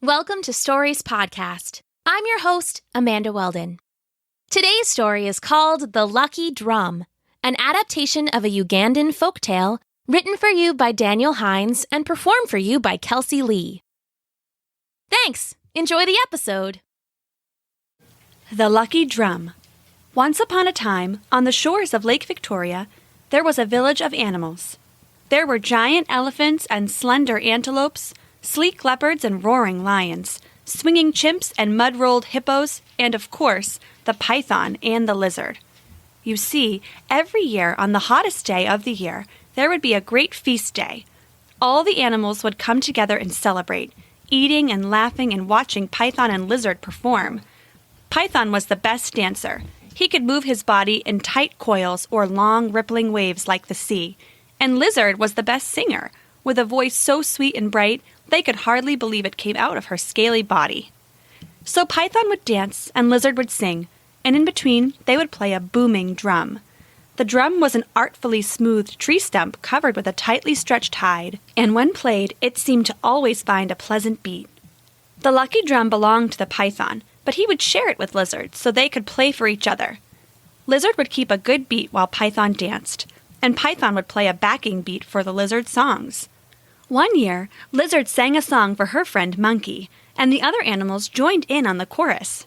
Welcome to Stories Podcast. I'm your host, Amanda Weldin. Today's story is called The Lucky Drum, an adaptation of a Ugandan folktale written for you by Daniel Hinds and performed for you by Kelsie Lee. Thanks! Enjoy the episode! The Lucky Drum. Once upon a time, on the shores of Lake Victoria, there was a village of animals. There were giant elephants and slender antelopes, sleek leopards and roaring lions, swinging chimps and mud-rolled hippos, and, of course, the python and the lizard. You see, every year on the hottest day of the year, there would be a great feast day. All the animals would come together and celebrate, eating and laughing and watching Python and Lizard perform. Python was the best dancer. He could move his body in tight coils or long rippling waves like the sea. And Lizard was the best singer, with a voice so sweet and bright they could hardly believe it came out of her scaly body. So Python would dance and Lizard would sing, and in between they would play a booming drum. The drum was an artfully smoothed tree stump covered with a tightly stretched hide, and when played, it seemed to always find a pleasant beat. The lucky drum belonged to the Python, but he would share it with Lizard so they could play for each other. Lizard would keep a good beat while Python danced, and Python would play a backing beat for the Lizard's songs. One year, Lizard sang a song for her friend Monkey, and the other animals joined in on the chorus.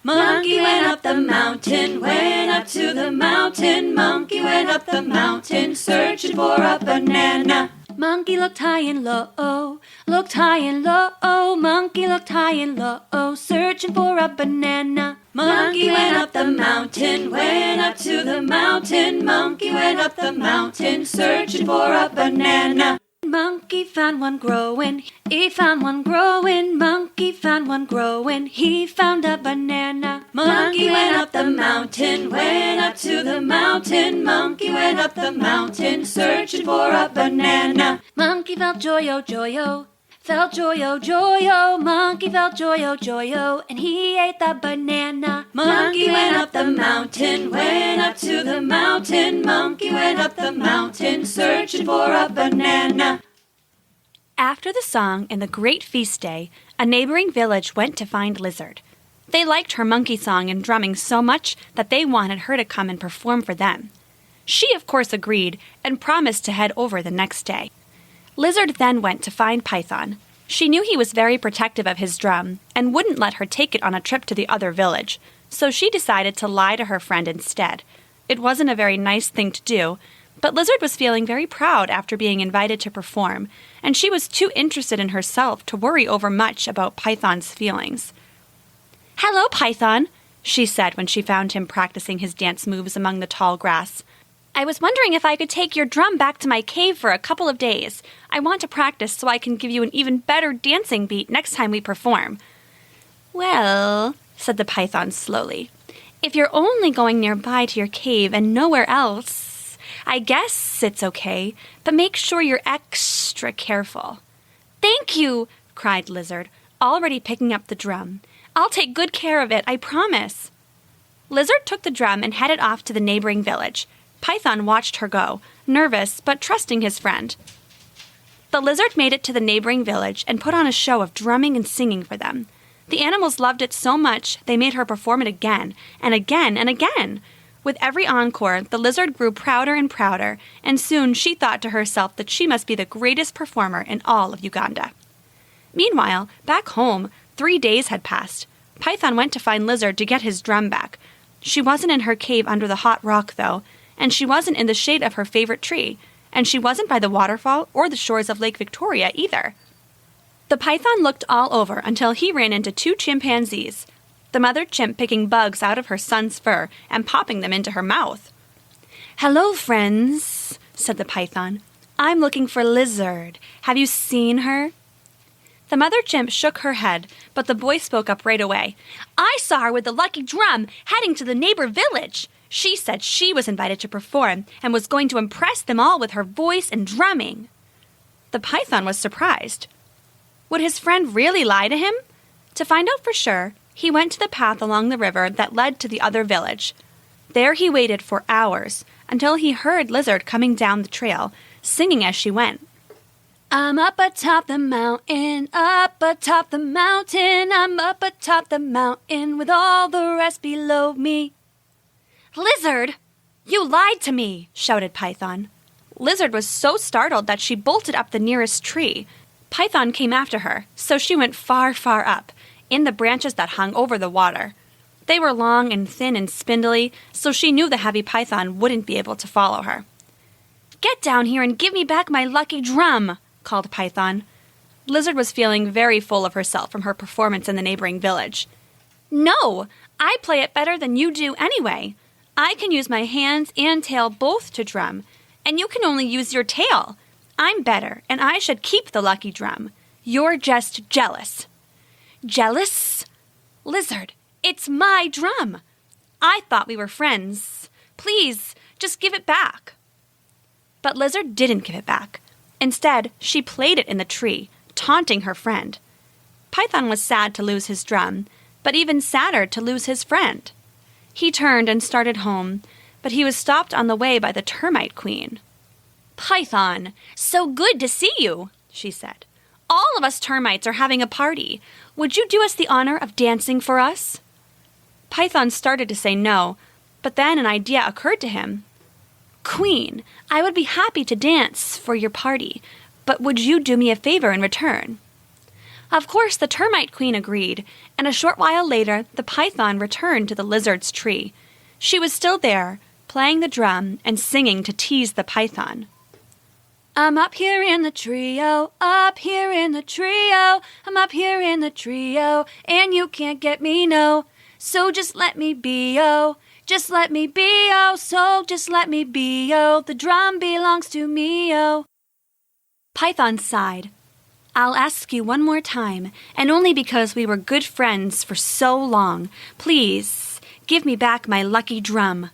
Monkey went up the mountain, went up to the mountain. Monkey went up the mountain, searching for a banana. Monkey looked high and low, looked high and low. Monkey looked high and low, searching for a banana. Monkey went up the mountain, went up to the mountain. Monkey went up the mountain, searching for a banana. Monkey found one growing, he found one growing. Monkey found one growing, he found a banana. Monkey went up the mountain, went up to the mountain. Monkey went up the mountain, searching for a banana. Monkey felt joy-o, joy-o, felt joy-o, joy-o. Monkey felt joy-o, joy-o, and he ate the banana. Monkey went up the mountain, went up to the mountain. Monkey went up the mountain, searching for a banana. After the song and the great feast day, a neighboring village went to find Lizard. They liked her monkey song and drumming so much that they wanted her to come and perform for them. She, of course, agreed and promised to head over the next day. Lizard then went to find Python. She knew he was very protective of his drum and wouldn't let her take it on a trip to the other village, so she decided to lie to her friend instead. It wasn't a very nice thing to do, but Lizard was feeling very proud after being invited to perform, and she was too interested in herself to worry over much about Python's feelings. "Hello, Python," she said when she found him practicing his dance moves among the tall grass. "I was wondering if I could take your drum back to my cave for a couple of days. I want to practice so I can give you an even better dancing beat next time we perform." "Well," said the Python slowly, "if you're only going nearby to your cave and nowhere else, I guess it's okay, but make sure you're extra careful." "Thank you," cried Lizard, already picking up the drum. "I'll take good care of it, I promise." Lizard took the drum and headed off to the neighboring village. Python watched her go, nervous but trusting his friend. The Lizard made it to the neighboring village and put on a show of drumming and singing for them. The animals loved it so much they made her perform it again and again and again. With every encore, the Lizard grew prouder and prouder, and soon she thought to herself that she must be the greatest performer in all of Uganda. Meanwhile, back home, 3 days had passed. Python went to find Lizard to get his drum back. She wasn't in her cave under the hot rock, though, and she wasn't in the shade of her favorite tree, and she wasn't by the waterfall or the shores of Lake Victoria either. The Python looked all over until he ran into 2 chimpanzees, the mother chimp picking bugs out of her son's fur and popping them into her mouth. "Hello, friends," said the Python. "I'm looking for Lizard. Have you seen her?" The mother chimp shook her head, but the boy spoke up right away. "I saw her with the lucky drum heading to the neighbor village. She said she was invited to perform and was going to impress them all with her voice and drumming." The Python was surprised. Would his friend really lie to him? To find out for sure, he went to the path along the river that led to the other village. There he waited for hours until he heard Lizard coming down the trail, singing as she went. I'm up atop the mountain, up atop the mountain. I'm up atop the mountain with all the rest below me. Lizard! You lied to me, shouted Python. Lizard was so startled that she bolted up the nearest tree. Python came after her, so she went far, far up, in the branches that hung over the water. They were long and thin and spindly, so she knew the heavy python wouldn't be able to follow her. Get down here and give me back my lucky drum, called Python. Lizard was feeling very full of herself from her performance in the neighboring village. No, I play it better than you do anyway. I can use my hands and tail both to drum, and you can only use your tail. I'm better, and I should keep the lucky drum. You're just jealous. Jealous? Lizard, it's my drum. I thought we were friends. Please, just give it back. But Lizard didn't give it back. Instead, she played it in the tree, taunting her friend. Python was sad to lose his drum, but even sadder to lose his friend. He turned and started home, but he was stopped on the way by the termite queen. Python, so good to see you, she said. All of us termites are having a party. Would you do us the honor of dancing for us? Python started to say no, but then an idea occurred to him. Queen, I would be happy to dance for your party, but would you do me a favor in return? Of course, the termite queen agreed, and a short while later the python returned to the lizard's tree. She was still there, playing the drum and singing to tease the python. I'm up here in the trio, up here in the trio. I'm up here in the trio, and you can't get me, no. So just let me be, oh. Just let me be, oh. So just let me be, oh. The drum belongs to me, oh. Python sighed. I'll ask you one more time, and only because we were good friends for so long. Please, give me back my lucky drum.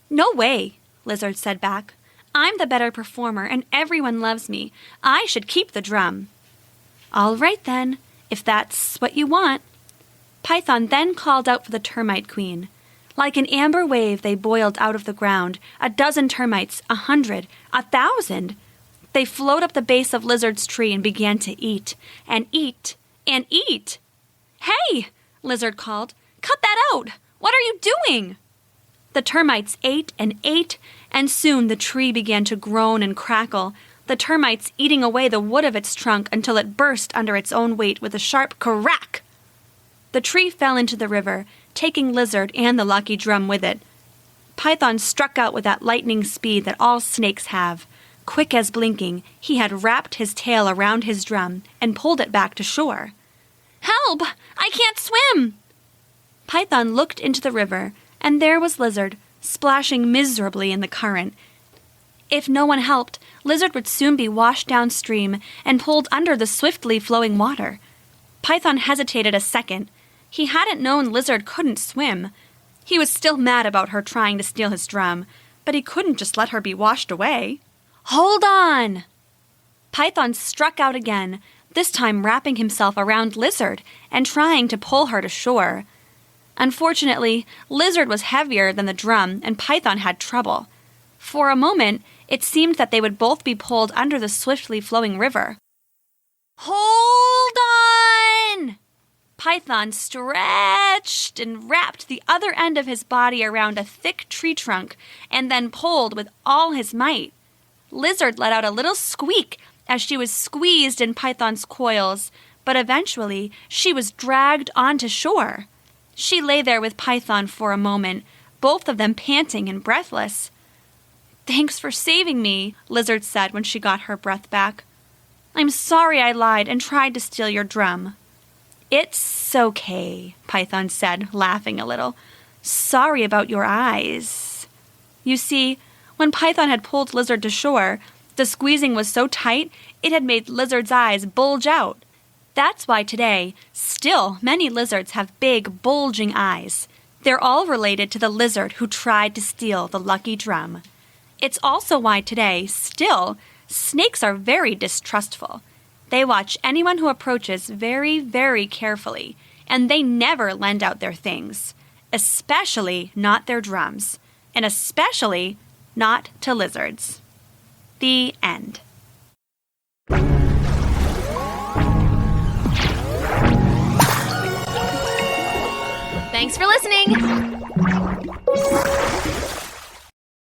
No way, Lizard said back. I'm the better performer, and everyone loves me. I should keep the drum. All right, then, if that's what you want. Python then called out for the termite queen. Like an amber wave, they boiled out of the ground, 12 termites, 100, 1,000. They flowed up the base of Lizard's tree and began to eat, and eat, and eat. Hey, Lizard called, cut that out! What are you doing? The termites ate, and soon the tree began to groan and crackle, the termites eating away the wood of its trunk until it burst under its own weight with a sharp crack. The tree fell into the river, taking Lizard and the lucky drum with it. Python struck out with that lightning speed that all snakes have. Quick as blinking, he had wrapped his tail around his drum and pulled it back to shore. Help! I can't swim! Python looked into the river, and there was Lizard, splashing miserably in the current. If no one helped, Lizard would soon be washed downstream and pulled under the swiftly flowing water. Python hesitated a second. He hadn't known Lizard couldn't swim. He was still mad about her trying to steal his drum, but he couldn't just let her be washed away. Hold on! Python struck out again, this time wrapping himself around Lizard and trying to pull her to shore. Unfortunately, Lizard was heavier than the drum, and Python had trouble. For a moment, it seemed that they would both be pulled under the swiftly flowing river. Hold on! Python stretched and wrapped the other end of his body around a thick tree trunk and then pulled with all his might. Lizard let out a little squeak as she was squeezed in Python's coils, but eventually she was dragged onto shore. She lay there with Python for a moment, both of them panting and breathless. Thanks for saving me, Lizard said when she got her breath back. I'm sorry I lied and tried to steal your drum. It's okay, Python said, laughing a little. Sorry about your eyes. You see, when Python had pulled Lizard to shore, the squeezing was so tight it had made Lizard's eyes bulge out. That's why today, still, many lizards have big, bulging eyes. They're all related to the lizard who tried to steal the lucky drum. It's also why today, still, snakes are very distrustful. They watch anyone who approaches very, very carefully, and they never lend out their things, especially not their drums, and especially not to lizards. The end. Thanks for listening.